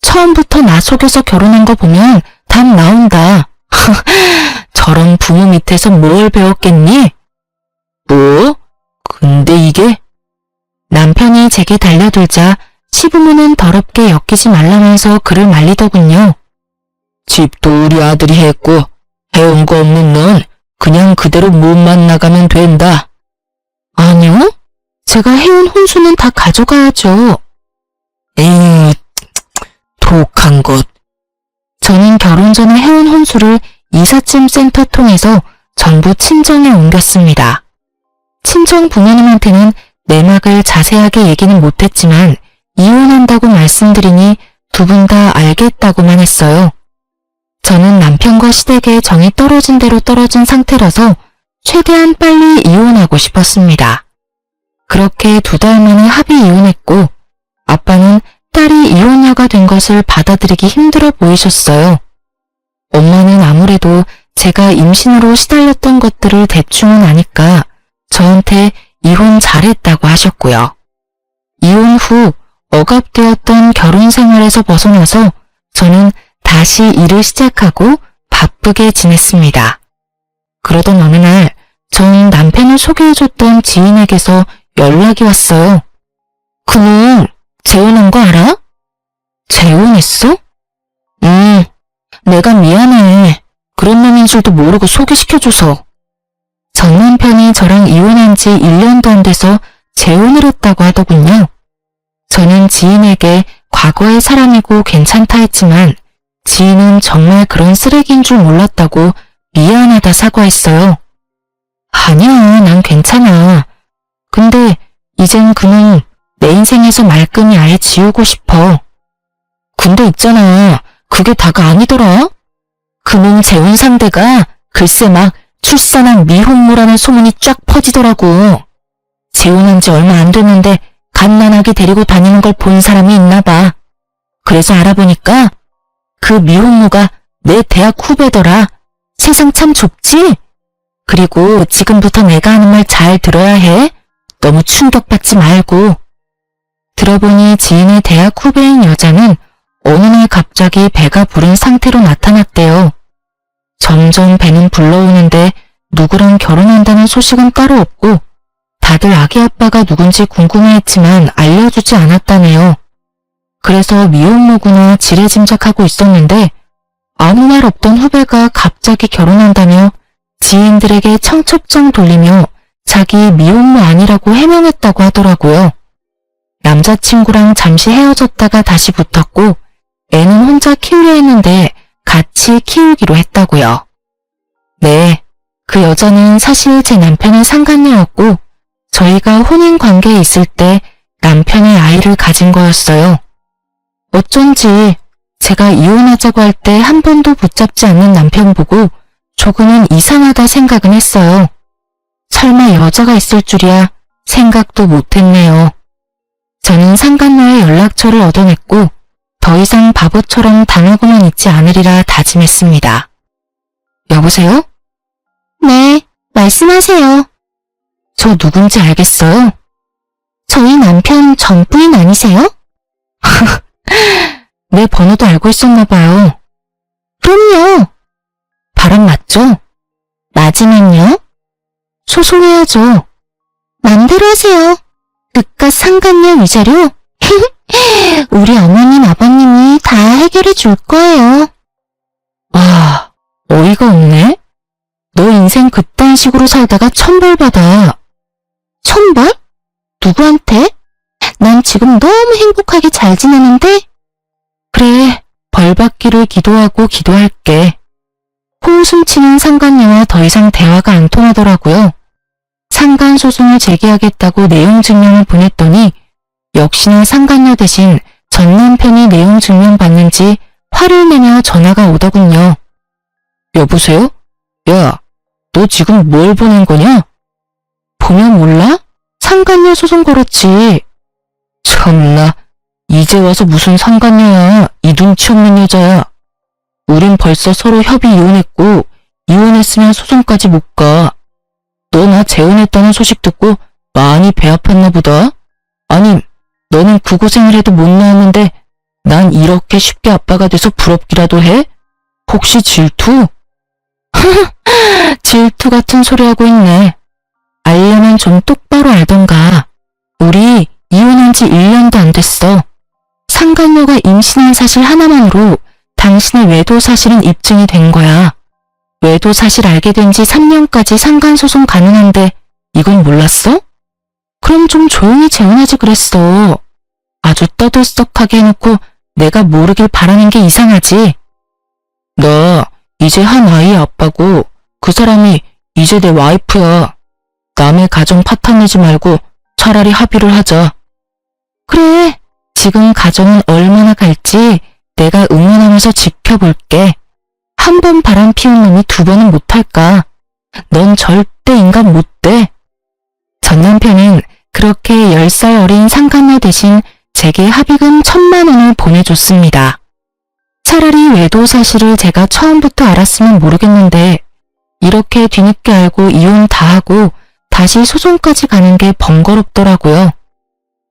처음부터 나 속여서 결혼한 거 보면 답 나온다. 저런 부모 밑에서 뭘 배웠겠니? 뭐? 근데 이게? 남편이 제게 달려들자 시부모는 더럽게 엮이지 말라면서 그를 말리더군요. 집도 우리 아들이 했고 해온 거 없는 넌 그냥 그대로 몸만 나가면 된다. 아니요? 제가 해온 혼수는 다 가져가야죠. 에이, 독한 것. 저는 결혼 전에 해온 혼수를 이삿짐 센터 통해서 전부 친정에 옮겼습니다. 친정 부모님한테는 내막을 자세하게 얘기는 못했지만 이혼한다고 말씀드리니 두 분 다 알겠다고만 했어요. 저는 남편과 시댁에 정이 떨어진 대로 떨어진 상태라서 최대한 빨리 이혼하고 싶었습니다. 그렇게 2달 만에 합의 이혼했고 아빠는 딸이 이혼녀가 된 것을 받아들이기 힘들어 보이셨어요. 엄마는 아무래도 제가 임신으로 시달렸던 것들을 대충은 아니까 저한테 이혼 잘했다고 하셨고요. 이혼 후 억압되었던 결혼 생활에서 벗어나서 저는 다시 일을 시작하고 바쁘게 지냈습니다. 그러던 어느 날 전 남편을 소개해줬던 지인에게서 연락이 왔어요. 그놈 재혼한 거 알아? 재혼했어? 내가 미안해. 그런 놈인 줄도 모르고 소개시켜줘서. 전 남편이 저랑 이혼한 지 1년도 안 돼서 재혼을 했다고 하더군요. 저는 지인에게 과거의 사람이고 괜찮다 했지만 지인은 정말 그런 쓰레기인 줄 몰랐다고 미안하다 사과했어요. 아니야, 난 괜찮아. 근데 이젠 그놈 내 인생에서 말끔히 아예 지우고 싶어. 근데 있잖아, 그게 다가 아니더라. 그놈 재혼 상대가 글쎄 막 출산한 미혼모라는 소문이 쫙 퍼지더라고. 재혼한 지 얼마 안 됐는데 갓난아기 데리고 다니는 걸 본 사람이 있나 봐. 그래서 알아보니까 그 미혼모가 내 대학 후배더라. 세상 참 좁지? 그리고 지금부터 내가 하는 말 잘 들어야 해. 너무 충격받지 말고. 들어보니 지인의 대학 후배인 여자는 어느 날 갑자기 배가 부른 상태로 나타났대요. 점점 배는 불러오는데 누구랑 결혼한다는 소식은 따로 없고 다들 아기 아빠가 누군지 궁금해했지만 알려주지 않았다네요. 그래서 미혼모구나 지레짐작하고 있었는데 아무 말 없던 후배가 갑자기 결혼한다며 지인들에게 청첩장 돌리며 자기 미혼모 아니라고 해명했다고 하더라고요. 남자친구랑 잠시 헤어졌다가 다시 붙었고 애는 혼자 키우려 했는데 같이 키우기로 했다고요. 네, 그 여자는 사실 제 남편의 상간녀였고 저희가 혼인관계에 있을 때 남편의 아이를 가진 거였어요. 어쩐지 제가 이혼하자고 할 때 한 번도 붙잡지 않는 남편 보고 조금은 이상하다 생각은 했어요. 설마 여자가 있을 줄이야 생각도 못했네요. 저는 상간녀의 연락처를 얻어냈고 더 이상 바보처럼 당하고만 있지 않으리라 다짐했습니다. 여보세요? 네, 말씀하세요. 저 누군지 알겠어요? 저희 남편 전 부인 아니세요? 내 번호도 알고 있었나 봐요. 그럼요. 바람 맞죠? 맞으면요? 소송해야죠. 맘대로 하세요. 그깟 상간녀 위자료? 우리 어머님 아버님이 다 해결해 줄 거예요. 와, 어이가 없네. 너 인생 그딴 식으로 살다가 천벌 받아. 천벌? 누구한테? 난 지금 너무 행복하게 잘 지내는데? 그래, 벌 받기를 기도하고 기도할게. 코웃음 치는 상간녀와 더 이상 대화가 안 통하더라고요. 상간소송을 제기하겠다고 내용 증명을 보냈더니 역시나 상간녀 대신 전 남편이 내용 증명 받는지 화를 내며 전화가 오더군요. 여보세요? 야, 너 지금 뭘 보낸 거냐? 보면 몰라? 상간녀 소송 걸었지. 참나, 이제 와서 무슨 상간녀야. 이 눈치 없는 여자야. 우린 벌써 서로 협의 이혼했고 이혼했으면 소송까지 못 가. 너 나 재혼했다는 소식 듣고 많이 배 아팠나 보다. 아님, 너는 그 고생을 해도 못 나왔는데 난 이렇게 쉽게 아빠가 돼서 부럽기라도 해? 혹시 질투? 질투 같은 소리 하고 있네. 알려면 좀 똑바로 알던가. 우리 이혼한 지 1년도 안 됐어. 상간녀가 임신한 사실 하나만으로 당신의 외도 사실은 입증이 된 거야. 외도 사실 알게 된 지 3년까지 상간소송 가능한데 이건 몰랐어? 그럼 좀 조용히 재혼하지 그랬어. 아주 떠들썩하게 해놓고 내가 모르길 바라는 게 이상하지. 나 이제 한 아이의 아빠고 그 사람이 이제 내 와이프야. 남의 가정 파탄내지 말고 차라리 합의를 하자. 그래, 지금 가정은 얼마나 갈지 내가 응원하면서 지켜볼게. 한 번 바람 피운 놈이 두 번은 못할까? 넌 절대 인간 못 돼. 전 남편은 그렇게 10살 어린 상간녀 대신 제게 합의금 1,000만 원을 보내줬습니다. 차라리 외도 사실을 제가 처음부터 알았으면 모르겠는데 이렇게 뒤늦게 알고 이혼 다 하고 다시 소송까지 가는 게 번거롭더라고요.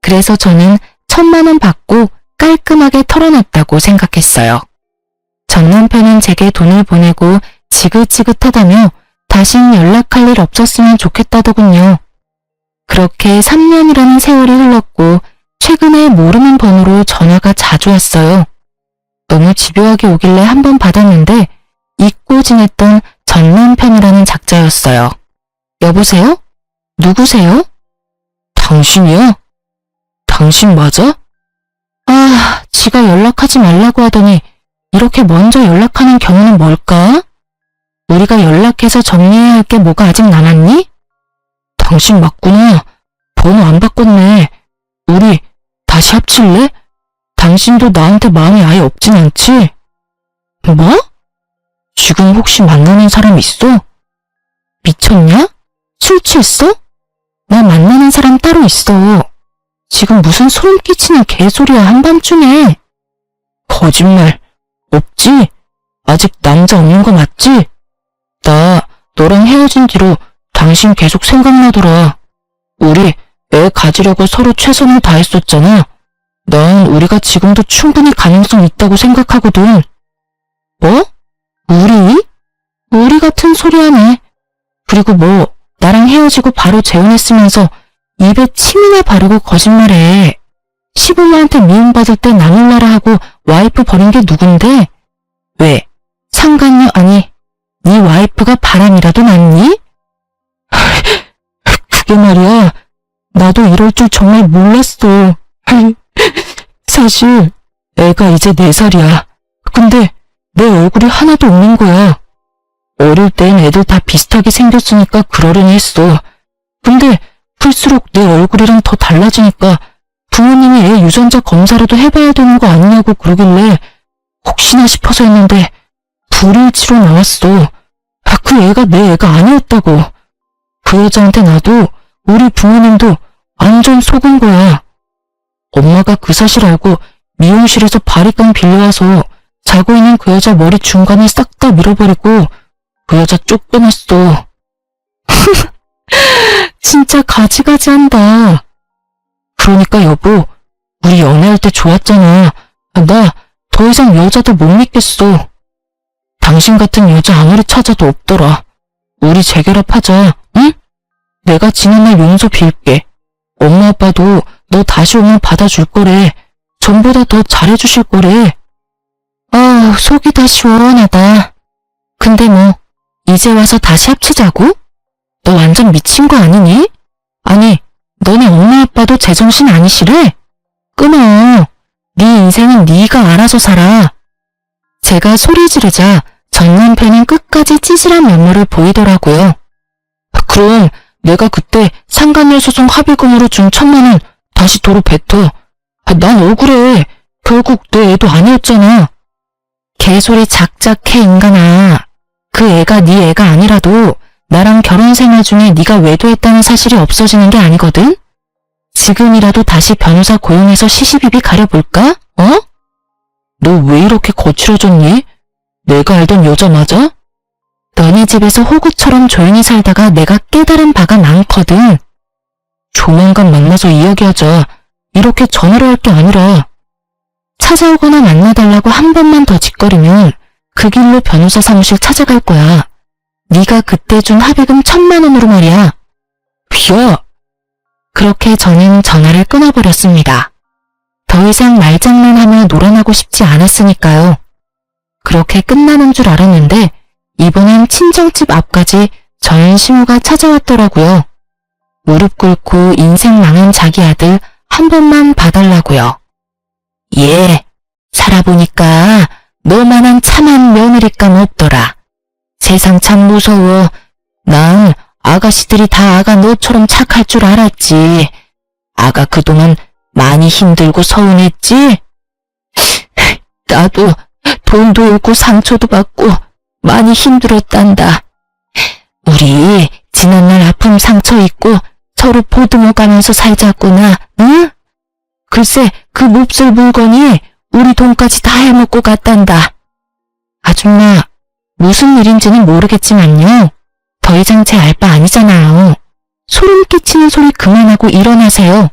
그래서 저는 1,000만 원 받고 깔끔하게 털어놨다고 생각했어요. 전 남편은 제게 돈을 보내고 지긋지긋하다며 다신 연락할 일 없었으면 좋겠다더군요. 그렇게 3년이라는 세월이 흘렀고 최근에 모르는 번호로 전화가 자주 왔어요. 너무 집요하게 오길래 한 번 받았는데 잊고 지냈던 전 남편이라는 작자였어요. 여보세요? 누구세요? 당신이야? 당신 맞아? 아, 지가 연락하지 말라고 하더니 이렇게 먼저 연락하는 경우는 뭘까? 우리가 연락해서 정리해야 할 게 뭐가 아직 남았니? 당신 맞구나. 번호 안 바꿨네. 우리 다시 합칠래? 당신도 나한테 마음이 아예 없진 않지? 뭐? 지금 혹시 만나는 사람 있어? 미쳤냐? 술 취했어? 나 만나는 사람 따로 있어. 지금 무슨 소름 끼치는 개소리야 한밤중에. 거짓말. 없지? 아직 남자 없는 거 맞지? 나 너랑 헤어진 뒤로 당신 계속 생각나더라. 우리 애 가지려고 서로 최선을 다했었잖아. 난 우리가 지금도 충분히 가능성 있다고 생각하거든. 뭐? 우리? 우리 같은 소리 하네. 그리고 뭐 나랑 헤어지고 바로 재혼했으면서 입에 침이나 바르고 거짓말해. 시부모한테 미움받을 때 나몰라라 하고 와이프 버린 게 누군데? 왜? 상간녀 아니 네 와이프가 바람이라도 났니? 그게 말이야. 나도 이럴 줄 정말 몰랐어. 사실 애가 이제 4살이야. 근데 내 얼굴이 하나도 없는 거야. 어릴 땐 애들 다 비슷하게 생겼으니까 그러려니 했어. 근데 클수록 내 얼굴이랑 더 달라지니까 부모님이 애 유전자 검사라도 해봐야 되는 거 아니냐고 그러길래 혹시나 싶어서 했는데 불일치로 나왔어. 그 애가 내 애가 아니었다고. 그 여자한테 나도 우리 부모님도 완전 속은 거야. 엄마가 그 사실 알고 미용실에서 바리깡 빌려와서 자고 있는 그 여자 머리 중간에 싹 다 밀어버리고 그 여자 쫓겨났어. 진짜 가지가지한다. 그러니까 여보, 우리 연애할 때 좋았잖아. 나 더 이상 여자도 못 믿겠어. 당신 같은 여자 아무리 찾아도 없더라. 우리 재결합하자, 응? 내가 지난날 용서 빌게. 엄마 아빠도 너 다시 오면 받아줄 거래. 전보다 더 잘해주실 거래. 아, 속이 다 시원하다. 근데 뭐 이제 와서 다시 합치자고? 너 완전 미친 거 아니니? 아니, 너네 엄마 아빠도 제정신 아니시래? 끊어. 네 인생은 네가 알아서 살아. 제가 소리 지르자 전 남편은 끝까지 찌질한 면모를 보이더라고요. 그럼 내가 그때 상간녀 소송 합의금으로 준 1,000만 원 다시 도로 뱉어. 난 억울해. 결국 내 애도 아니었잖아. 개소리 작작해 인간아. 그 애가 네 애가 아니라도 나랑 결혼 생활 중에 네가 외도했다는 사실이 없어지는 게 아니거든? 지금이라도 다시 변호사 고용해서 시시비비 가려볼까? 어? 너 왜 이렇게 거칠어졌니? 내가 알던 여자 맞아? 너네 집에서 호구처럼 조용히 살다가 내가 깨달은 바가 많거든. 조만간 만나서 이야기하자. 이렇게 전화로 할 게 아니라. 찾아오거나 만나달라고 한 번만 더 짓거리면 그 길로 변호사 사무실 찾아갈 거야. 네가 그때 준 합의금 1,000만 원으로 말이야. 야! 그렇게 저는 전화를 끊어버렸습니다. 더 이상 말장난하며 놀아나고 싶지 않았으니까요. 그렇게 끝나는 줄 알았는데 이번엔 친정집 앞까지 전시우가 찾아왔더라고요. 무릎 꿇고 인생 망한 자기 아들 한 번만 봐달라고요. 예, 살아보니까 너만한 참한 며느리감 없더라. 세상 참 무서워. 난 아가씨들이 다 아가 너처럼 착할 줄 알았지. 아가 그동안 많이 힘들고 서운했지? 나도 돈도 잃고 상처도 받고 많이 힘들었단다. 우리 지난날 아픔 상처 입고 서로 보듬어 가면서 살자꾸나, 응? 글쎄 그 몹쓸 물건이 우리 돈까지 다 해먹고 갔단다. 아줌마, 무슨 일인지는 모르겠지만요. 더 이상 제 알 바 아니잖아요. 소름 끼치는 소리 그만하고 일어나세요.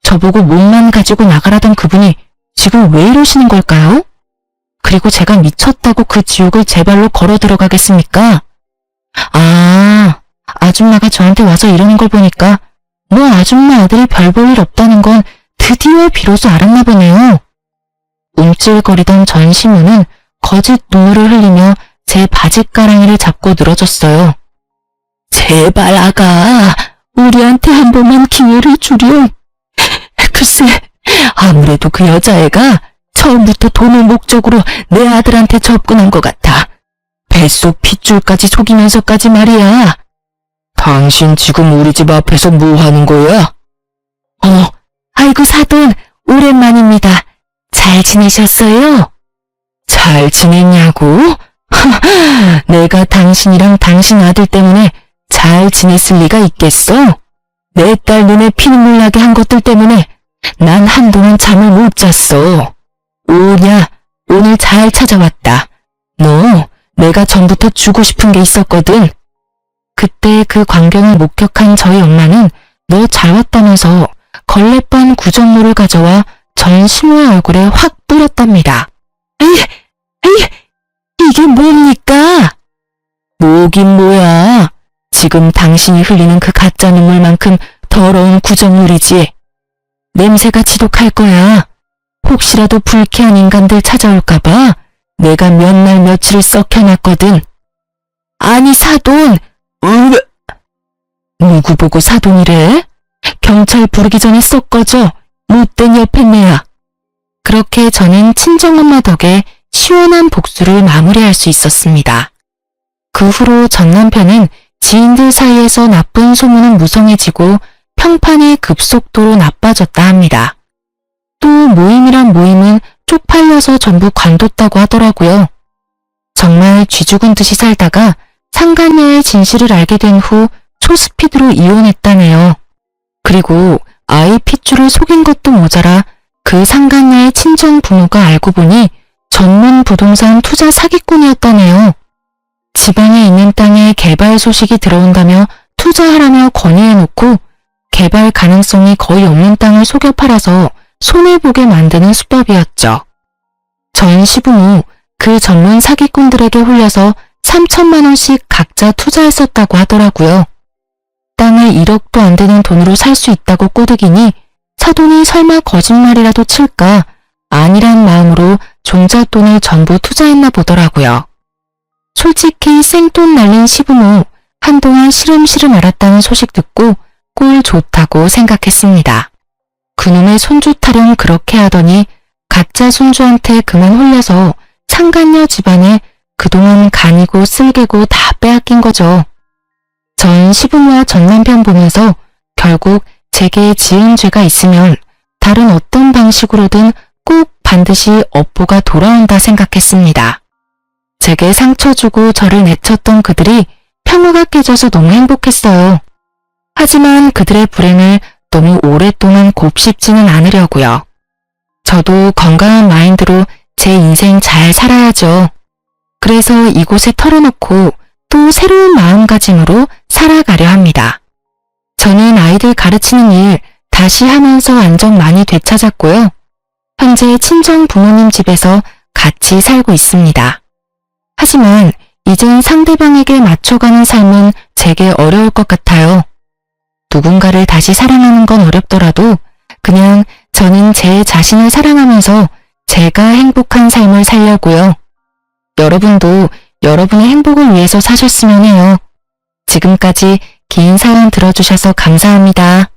저보고 몸만 가지고 나가라던 그분이 지금 왜 이러시는 걸까요? 그리고 제가 미쳤다고 그 지옥을 제 발로 걸어 들어가겠습니까? 아, 아줌마가 저한테 와서 이러는 걸 보니까 뭐 아줌마 아들이 별 볼 일 없다는 건 드디어 비로소 알았나 보네요. 움찔거리던 전시무는 거짓 눈물을 흘리며 제 바짓가랑이를 잡고 늘어졌어요. 제발 아가, 우리한테 한 번만 기회를 주렴. 글쎄, 아무래도 그 여자애가 처음부터 돈을 목적으로 내 아들한테 접근한 것 같아. 뱃속 핏줄까지 속이면서까지 말이야. 당신 지금 우리 집 앞에서 뭐 하는 거야? 아이고 사돈, 오랜만입니다. 잘 지내셨어요? 잘 지냈냐고? 내가 당신이랑 당신 아들 때문에 잘 지냈을 리가 있겠어? 내 딸 눈에 피눈물 나게 한 것들 때문에 난 한동안 잠을 못 잤어. 오냐, 오늘 잘 찾아왔다. 너 내가 전부터 주고 싶은 게 있었거든. 그때 그 광경을 목격한 저희 엄마는 너 잘 왔다면서 걸레반 구정물을 가져와 전 시모의 얼굴에 확 뿌렸답니다. 에이, 이게 뭡니까? 뭐긴 뭐야. 지금 당신이 흘리는 그 가짜 눈물만큼 더러운 구정물이지. 냄새가 지독할 거야. 혹시라도 불쾌한 인간들 찾아올까봐 내가 몇 날 며칠을 썩혀놨거든. 아니 사돈! 누구 보고 사돈이래? 경찰 부르기 전에 쏙 꺼져. 못된 여편네야. 그렇게 저는 친정엄마 덕에 시원한 복수를 마무리할 수 있었습니다. 그 후로 전 남편은 지인들 사이에서 나쁜 소문은 무성해지고 평판이 급속도로 나빠졌다 합니다. 또 모임이란 모임은 쪽팔려서 전부 관뒀다고 하더라고요. 정말 쥐죽은 듯이 살다가 상간녀의 진실을 알게 된 후 초스피드로 이혼했다네요. 그리고 아이 핏줄을 속인 것도 모자라 그 상간녀의 친정 부모가 알고 보니 전문 부동산 투자 사기꾼이었다네요. 지방에 있는 땅에 개발 소식이 들어온다며 투자하라며 건의해놓고 개발 가능성이 거의 없는 땅을 속여 팔아서 손해보게 만드는 수법이었죠. 전 시부모 그 전문 사기꾼들에게 홀려서 3천만 원씩 각자 투자했었다고 하더라고요. 땅을 1억도 안 되는 돈으로 살 수 있다고 꼬드기니 사돈이 설마 거짓말이라도 칠까 아니란 마음으로 종잣돈을 전부 투자했나 보더라고요. 솔직히 생돈 날린 시부모 한동안 시름시름 앓았다는 소식 듣고 꼴 좋다고 생각했습니다. 그놈의 손주 타령 그렇게 하더니 가짜 손주한테 그만 홀려서 상간녀 집안에 그동안 간이고 쓸개고 다 빼앗긴 거죠. 전 시부모와 전 남편 보면서 결국 제게 지은 죄가 있으면 다른 어떤 방식으로든 꼭 반드시 업보가 돌아온다 생각했습니다. 제게 상처 주고 저를 내쳤던 그들이 평화가 깨져서 너무 행복했어요. 하지만 그들의 불행을 너무 오랫동안 곱씹지는 않으려고요. 저도 건강한 마인드로 제 인생 잘 살아야죠. 그래서 이곳에 털어놓고 또 새로운 마음가짐으로 살아가려 합니다. 저는 아이들 가르치는 일 다시 하면서 안정 많이 되찾았고요. 현재 친정 부모님 집에서 같이 살고 있습니다. 하지만 이젠 상대방에게 맞춰가는 삶은 제게 어려울 것 같아요. 누군가를 다시 사랑하는 건 어렵더라도 그냥 저는 제 자신을 사랑하면서 제가 행복한 삶을 살려고요. 여러분도 여러분의 행복을 위해서 사셨으면 해요. 지금까지 긴 사연 들어주셔서 감사합니다.